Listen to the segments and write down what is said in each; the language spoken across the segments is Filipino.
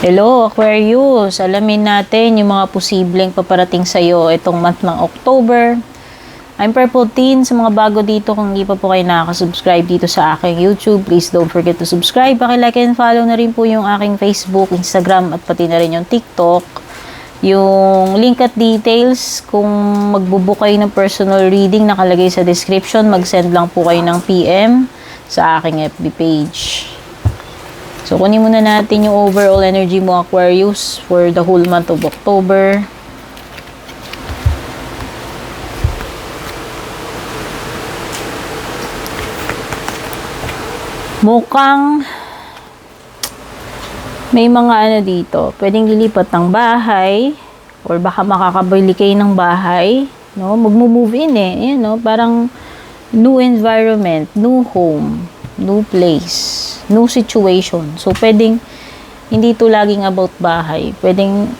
Hello Aquarius, alamin natin yung mga posibleng paparating sa iyo itong month ng October. I'm Purple Teen. Sa mga bago dito, kung hindi pa po kayo nakaka-subscribe dito sa aking YouTube, please don't forget to subscribe. Paki-like and follow na rin po yung aking Facebook, Instagram at pati na rin yung TikTok. Yung link at details, kung magbubook kayo ng personal reading, nakalagay sa description. Mag-send lang po kayo ng PM sa aking FB page. So, kunin muna natin yung overall energy mo, Aquarius, for the whole month of October. Mukhang may mga ano dito, pwedeng lilipat ng bahay or baka makakabili kayo ng bahay, no? Magmo-move in eh, no? Parang new environment, new home, new place, new situation. So, pwedeng hindi ito laging about bahay. Pwedeng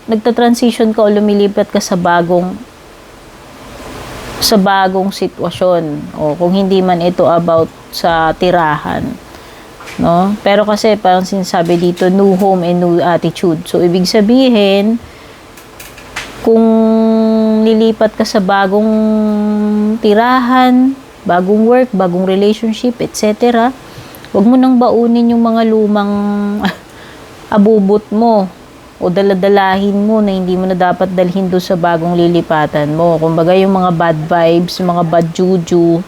nagta-transition ka o lumilipat ka sa bagong sitwasyon. O kung hindi man ito about sa tirahan. No? Pero kasi parang sinasabi dito, new home and new attitude. So, ibig sabihin, kung lilipat ka sa bagong tirahan, bagong work, bagong relationship, etc., huwag mo nang baunin yung mga lumang abubot mo o daladalahin mo na hindi mo na dapat dalhin doon sa bagong lilipatan mo. Kumbaga yung mga bad vibes, yung mga bad juju,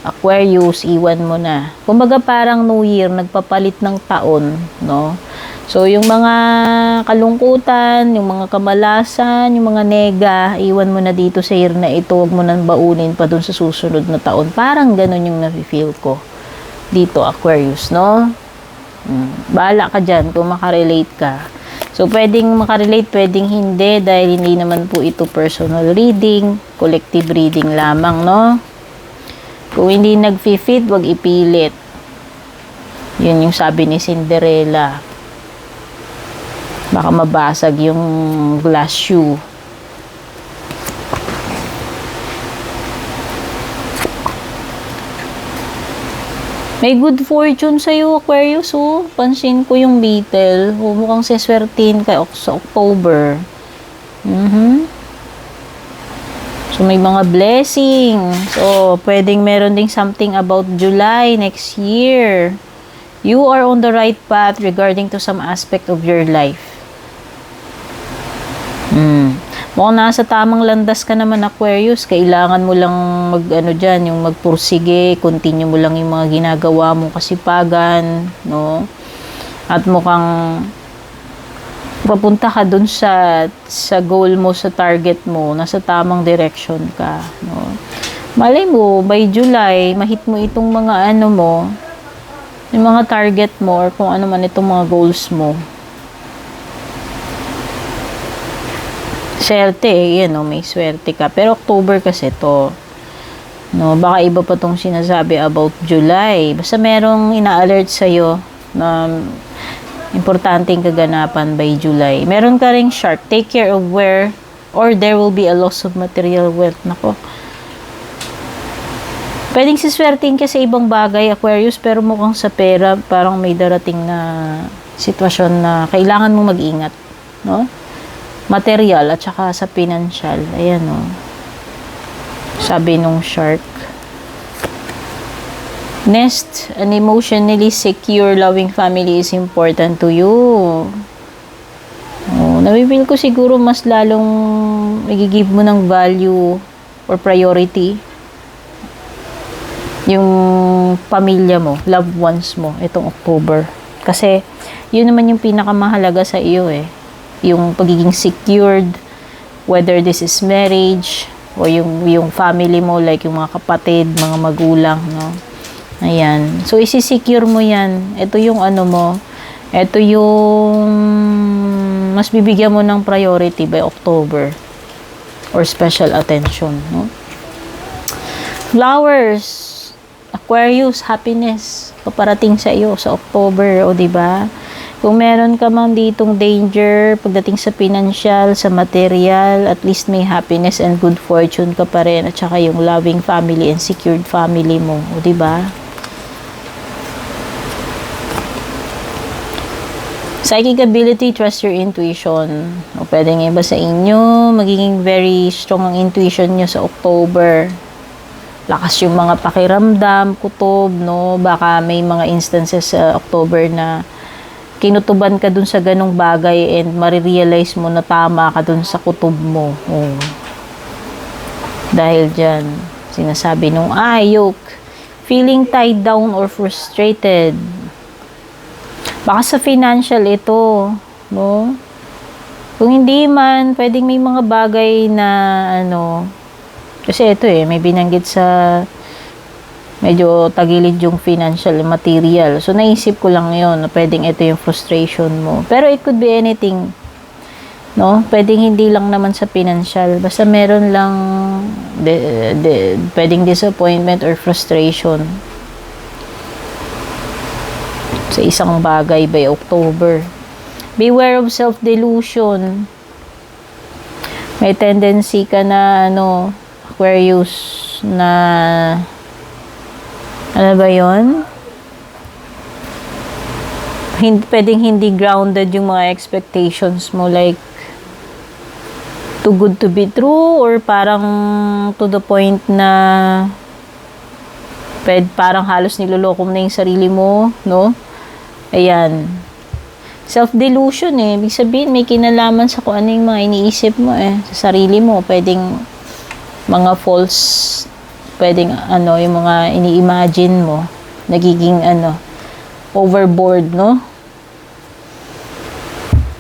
Aquarius, iwan mo na. Kumbaga parang New Year, nagpapalit ng taon, no? So, yung mga kalungkutan, yung mga kamalasan, yung mga nega, iwan mo na dito sa year na ito. Huwag mo nang baunin pa dun sa susunod na taon. Parang ganun yung nafe-feel ko dito, Aquarius, no? Bahala ka dyan kung makarelate ka. So, pwedeng makarelate, pwedeng hindi, dahil hindi naman po ito personal reading, collective reading lamang, no? Kung hindi nag-fit, wag ipilit. Yun yung sabi ni Cinderella. Baka mabasag yung glass shoe. May good fortune sa'yo, Aquarius, oh. Pansin ko yung beetle. Oh, mukhang seswertin ka sa October. So, may mga blessing. So, pwedeng meron ding something about July next year. You are on the right path regarding to some aspect of your life. Mukhang nasa tamang landas ka naman, Aquarius. Kailangan mo lang yung magpursige, continue mo lang yung mga ginagawa mo kasipagan, no? At mukhang papunta ka dun sa goal mo, sa target mo, nasa tamang direction ka, no? Malay mo, by July, mahit mo itong mga yung mga target mo, or kung ano man itong mga goals mo. Swerte, may swerte ka. Pero October kasi to, no? Baka iba pa tong sinasabi about July. Basta merong ina-alert sa'yo na importanteng kaganapan by July. Meron ka ring shark. Take care of where or there will be a loss of material wealth. Nako. Pwedeng siswertein ka sa ibang bagay, Aquarius, pero mukhang sa pera, parang may darating na sitwasyon na kailangan mo mag-ingat, no? Material at saka sa financial. Ayan, no? Sabi nung shark. Next, an emotionally secure, loving family is important to you. Oh, nabibili ko siguro mas lalong i-give mo ng value or priority yung pamilya mo, loved ones mo, itong October. Kasi, yun naman yung pinakamahalaga sa iyo eh. Yung pagiging secured, whether this is marriage, o yung family mo, like yung mga kapatid, mga magulang, no? Ayan. So, isi-secure mo yan. Ito yung ito yung mas bibigyan mo ng priority by October or special attention, no? Flowers, Aquarius, happiness paparating sa iyo sa October, o diba? Kung meron ka man ditong danger pagdating sa financial, sa material, at least may happiness and good fortune ka pa rin, at saka yung loving family and secured family mo, o diba? Psychic ability, trust your intuition. O pwedeng iba sa inyo, magiging very strong ang intuition nyo sa October. Lakas yung mga pakiramdam, kutob, no? Baka may mga instances sa October na kinutuban ka dun sa ganong bagay and marirealize mo na tama ka dun sa kutob mo. Oh. Dahil dyan, sinasabi nung yoke, feeling tied down or frustrated. Baka sa financial ito, no? Kung hindi man, pwedeng may mga bagay na, kasi ito may binanggit sa, medyo tagilid yung financial material. So, naisip ko lang yun, na pwedeng ito yung frustration mo. Pero it could be anything, no? Pwedeng hindi lang naman sa financial. Basta meron lang, pwedeng disappointment or frustration sa isang bagay by October. Beware of self-delusion. May tendency ka na, Aquarius, na, ano ba yun? Pwedeng hindi grounded yung mga expectations mo, like, too good to be true, or parang to the point na parang halos niloloko mo na yung sarili mo, no? Ayan. Self-delusion Ibig sabihin, may kinalaman sa kung ano yung mga iniisip mo sa sarili mo. Pwedeng mga false, pwedeng yung mga ini-imagine mo. Nagiging overboard, no?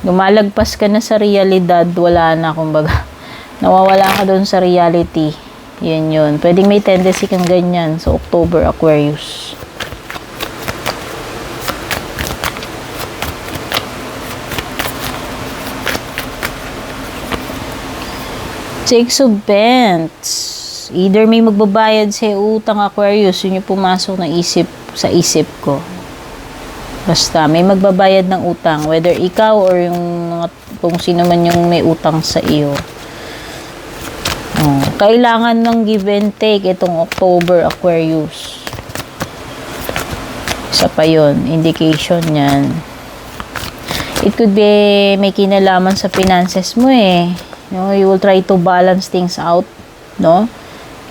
Lumalagpas ka na sa realidad, wala na, kumbaga. Nawawala ka doon sa reality. Yun. Pwedeng may tendency kang ganyan sa October, Aquarius. Six of Pentacles. Either may magbabayad sa utang, Aquarius, yun yung pumasok na sa isip ko. Basta, may magbabayad ng utang. Whether ikaw or kung sino man yung may utang sa iyo. Kailangan ng give and take itong October, Aquarius. Isa pa yun. Indication yan. It could be may kinalaman sa finances mo No, you will try to balance things out, no?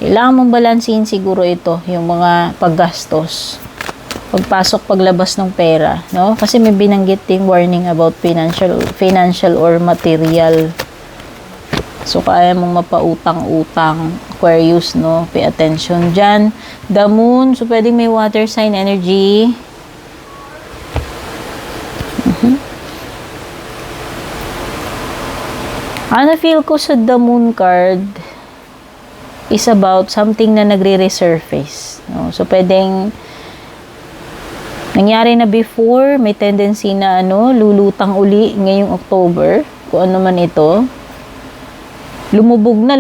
Kailangan mong balansin siguro ito, yung mga paggastos. Pagpasok, paglabas ng pera, no? Kasi may binanggit ding warning about financial or material. So, kaya mong mapautang-utang, Aquarius, no? Pay attention dyan. The Moon, so pwedeng may water sign energy. Feel ko sa The Moon card is about something na nagre-resurface. No? So, pwedeng nangyari na before, may tendency na lulutang uli ngayong October, kung ano man ito. Lumubog na,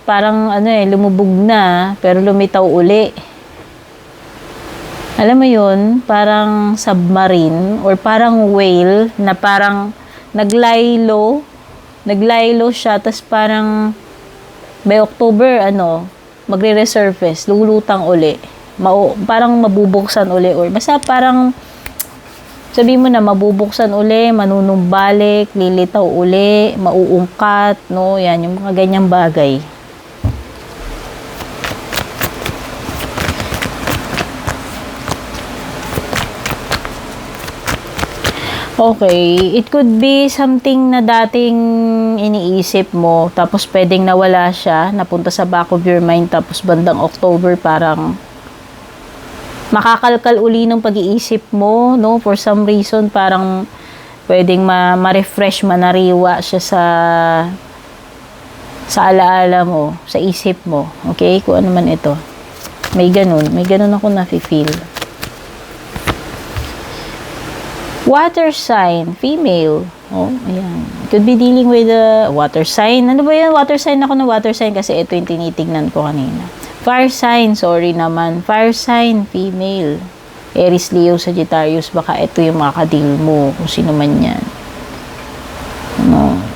parang lumubog na, pero lumitaw uli. Alam mo yun, parang submarine or parang whale na parang naglaylo siya, tas parang by October, magre-resurface, lulutang uli. Parang mabubuksan uli, or basta parang, sabi mo na, mabubuksan uli, manunumbalik, lilitaw uli, mauungkat, no? Yan, yung mga ganyang bagay. Okay, it could be something na dating iniisip mo, tapos pwedeng nawala siya, napunta sa back of your mind, tapos bandang October parang makakalkal uli ng pag-iisip mo, no? For some reason, parang pwedeng ma-refresh, manariwa siya sa alaala mo, sa isip mo. Okay? Kung ano man ito. May ganun ako nafe-feel. Water sign, female. Ayan. Could be dealing with a water sign. Ano ba yan? Water sign ako na water sign kasi ito yung tinitignan ko kanina. Fire sign, sorry naman. Fire sign, female. Aries, Leo, Sagittarius, baka ito yung makakadil mo, kung sino man yan.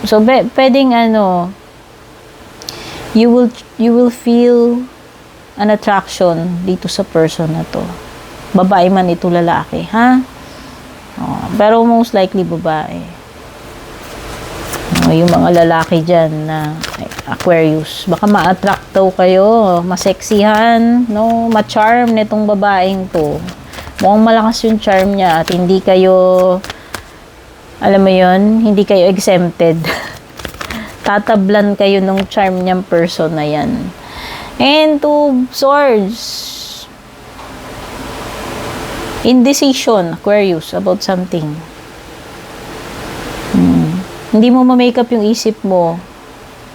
So, pwedeng you will feel an attraction dito sa person na to. Babae man ito, lalaki, ha? Pero most likely babae. Yung mga lalaki dyan na Aquarius, baka ma-attract daw kayo, maseksihan, no? Ma-charm nitong babaeng to. Mukhang malakas yung charm niya at hindi kayo, alam mo yon, hindi kayo exempted. Tatablan kayo ng charm niyang person na yan. And 2 swords. Indecision, Aquarius, about something. Hindi mo ma-makeup yung isip mo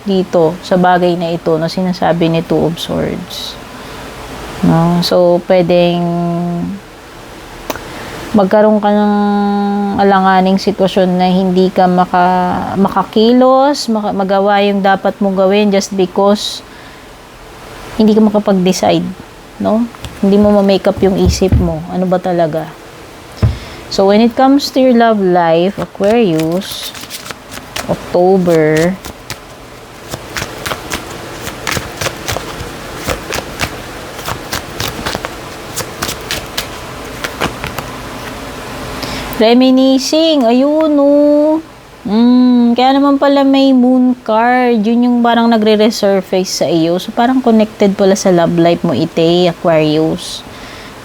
dito sa bagay na ito na sinasabi ni 2 of Swords. No? So, pwedeng magkaroon ka ng alanganing sitwasyon na hindi ka makakilos, magawa yung dapat mong gawin just because hindi ka makapag-decide. No? Hindi mo ma-makeup yung isip mo. Ano ba talaga? So, when it comes to your love life, Aquarius, October, reminiscing, ayun oh. Kaya naman pala may moon card. Yun yung parang nagre-resurface sa iyo. So parang connected pala sa love life mo, ite, Aquarius.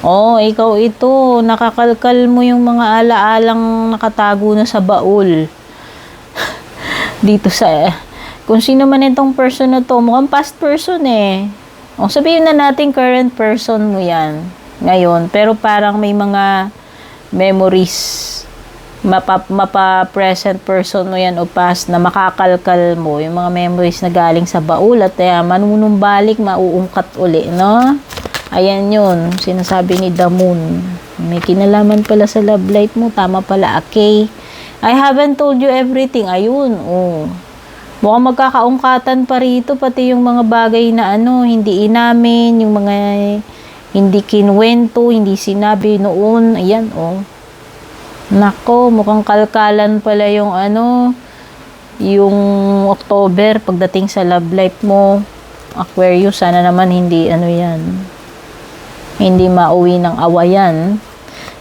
Oh, ikaw ito. Nakakalkal mo yung mga alaalang nakatago na sa baul. Dito sa, kung sino man itong person na to, mukhang past person eh. O, sabihin na natin current person mo yan ngayon. Pero parang may mga memories, mapa-present person mo yan o past na makakalkal mo. Yung mga memories na galing sa baul at manunumbalik, mauungkat uli, no? Ayan yun, sinasabi ni The Moon. May kinalaman pala sa love life mo. Tama pala, okay. I haven't told you everything. Ayun, oh. Mukhang magkakaungkatan pa rito, pati yung mga bagay na hindi inamin, yung mga hindi kinwento, hindi sinabi noon. Ayan, oh. Nako, mukhang kalkalan pala yung yung October pagdating sa love life mo. Aquarius, sana naman hindi yan. Hindi mauwi ng awayan.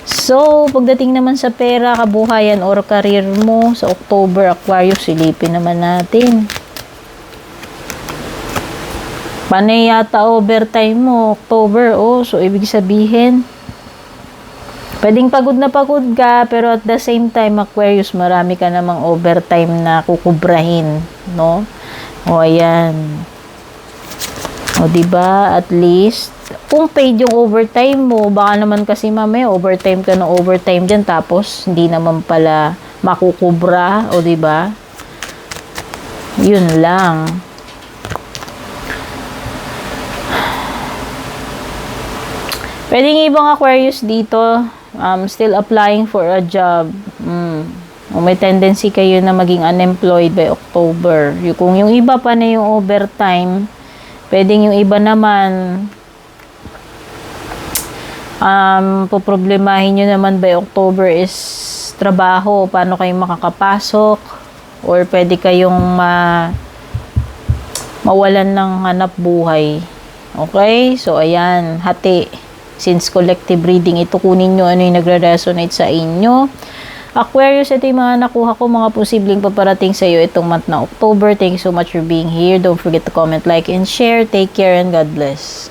So, pagdating naman sa pera, kabuhayan, or career mo sa October, Aquarius, silipin naman natin. Panay yata overtime mo, October, so ibig sabihin, pwedeng pagod na pagod ka, pero at the same time, Aquarius, marami ka namang overtime na kukubrahin, no? Ayan. Diba? At least, kung paid yung overtime mo, baka naman kasi mamaya overtime ka ng overtime dyan, tapos hindi naman pala makukubra, diba? Yun lang. Pwedeng ibang Aquarius dito, still applying for a job. May tendency kayo na maging unemployed by October. Kung yung iba pa na yung overtime, pwedeng yung iba naman, poproblemahin nyo naman by October is trabaho, paano kayo makakapasok, or pwede kayong mawalan ng hanap buhay. Okay? So, ayan, hati. Since collective reading, ito kunin nyo ano yung nagre-resonate sa inyo. Aquarius, ito yung mga nakuha ko, mga posibleng paparating sa iyo itong month na October. Thank you so much for being here. Don't forget to comment, like, and share. Take care and God bless.